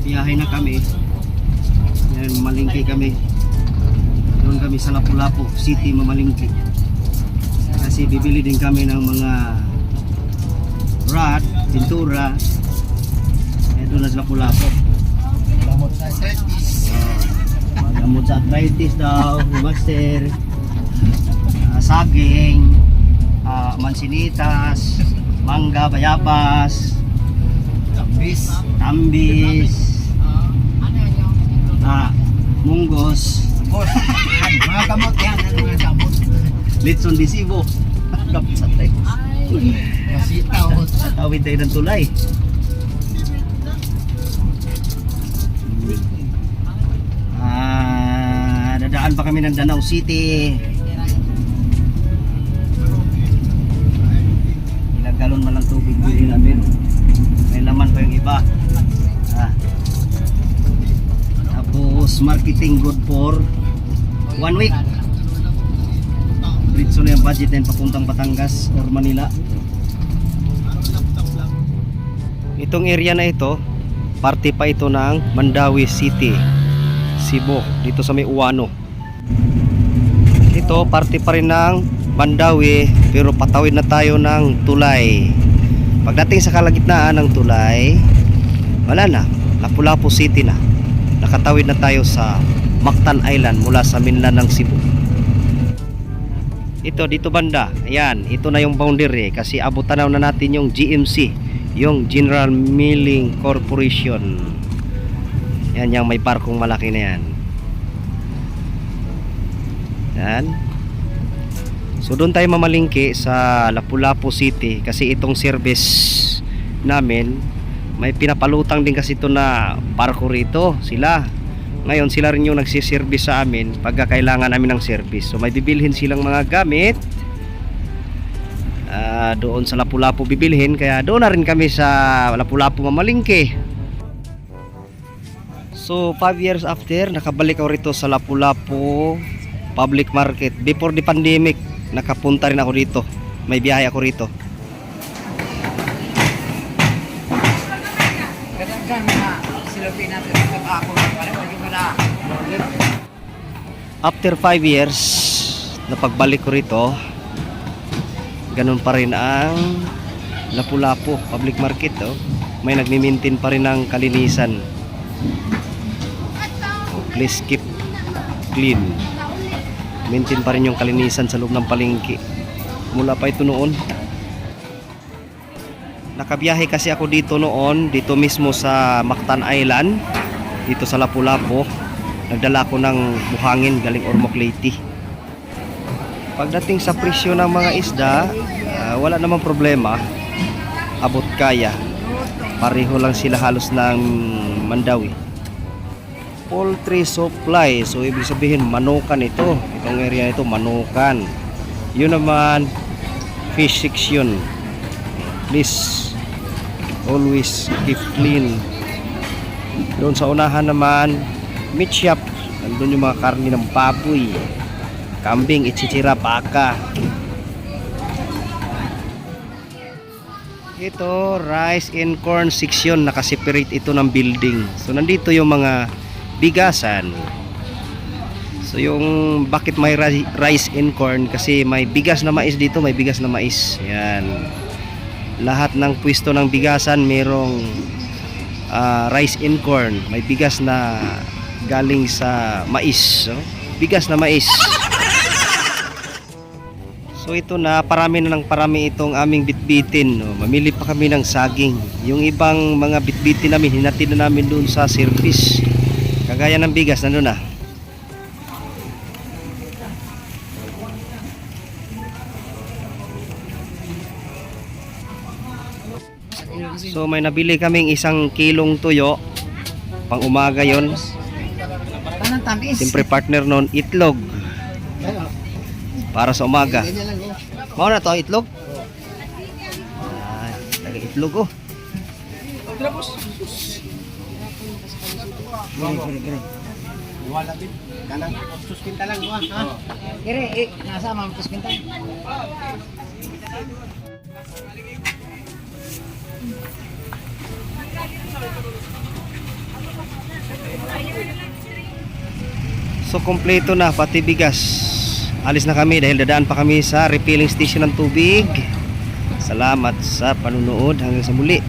biyahe na kami. Ngayon mamalingki kami. Doon kami sa Lapu-Lapu City, mamalingki. Kasi bibili din kami ng mga rod, pintura. Doon na sa Lapu-Lapu. Gamot sa arthritis. Gamot sa arthritis daw, master. Saging, mansinitas, mangga, bayabas, tambis, munggos, Mga gamot yan. Ano mga gamot? litson disibo. Gamot sa arthritis. Masitaw. Tawid tayo ng tulay. Dadaan pa kami ng Danau City. Ilang galon man lang tubig bilhin namin. May laman pa yung iba. Tapos marketing good for 1 week. Diretso na yung budget na papuntang Batangas or Manila. Itong area na ito, parte pa ito ng Mandawi City, Cebu, dito sa may Uwano. Ito parte pa rin ng Mandawi, pero patawid na tayo ng tulay. Pagdating sa kalagitnaan ng tulay, wala na, Lapu-Lapu City na. Nakatawid na tayo sa Mactan Island mula sa mainland ng Cebu. Ito dito banda, ayan, ito na yung boundary kasi abutan na natin yung GMC, yung General Milling Corporation. Yan yung may parkong malaki na yan. Yan. So doon tayo mamalingki sa Lapu-Lapu City kasi itong service namin may pinapalutang din kasi ito na parko rito sila. Ngayon sila rin yung nagsiservice sa amin pagka kailangan namin ng service. So may bibilhin silang mga gamit doon sa Lapu-Lapu bibilhin, kaya doon na rin kami sa Lapu-Lapu mamalingki. So 5 years after, nakabalik ako rito sa Lapu-Lapu Public Market. Before the pandemic, nakapunta rin ako dito. May biyahe ako rito. After 5 years na pagbalik ko rito, ganun pa rin ang Lapu-Lapu Public Market. May nagmi-maintain pa rin ng kalinisan. Please keep clean. Maintain pa rin yung kalinisan sa loob ng palengke. Mula pa ito noon. Nakabiyahe kasi ako dito noon, dito mismo sa Mactan Island, dito sa Lapu-Lapu. Nagdala ko ng buhangin galing Ormoc Leyte. Pagdating sa presyo ng mga isda, wala namang problema. Abot kaya. Pareho lang sila halos ng Mandawi. Poultry supply, so ibig sabihin manukan ito. Itong area ito manukan. Yun naman fish section. Please always keep clean. Doon sa unahan naman meat shop. Nandun yung mga karne ng baboy, kambing, ichichira, baka. Ito rice and corn section, nakaseparate ito ng building. So nandito yung mga bigasan. So yung bakit may rice and corn, kasi may bigas na mais dito, may bigas na mais. Yan. Lahat ng pwesto ng bigasan merong rice and corn. May bigas na galing sa mais. So, bigas na mais. So ito na, parami na ng parami itong aming bitbitin. Mamili pa kami ng saging. Yung ibang mga bitbitin namin, hinatid na namin doon sa service. Kagaya ng bigas, nandun na. So may nabili kaming 1 kilong tuyo. Pang umaga yon. Siyempre partner nun, itlog. Para sa umaga. Mau na to, itlog? Lagi itlog oh. Wala din. Kanang suskinta lang mo ha. Kire nasa mam suskinta. So kompleto na pati bigas. Alis na kami dahil dadaan pa kami sa refilling station ng tubig. Salamat sa panunood, hanggang sa muli.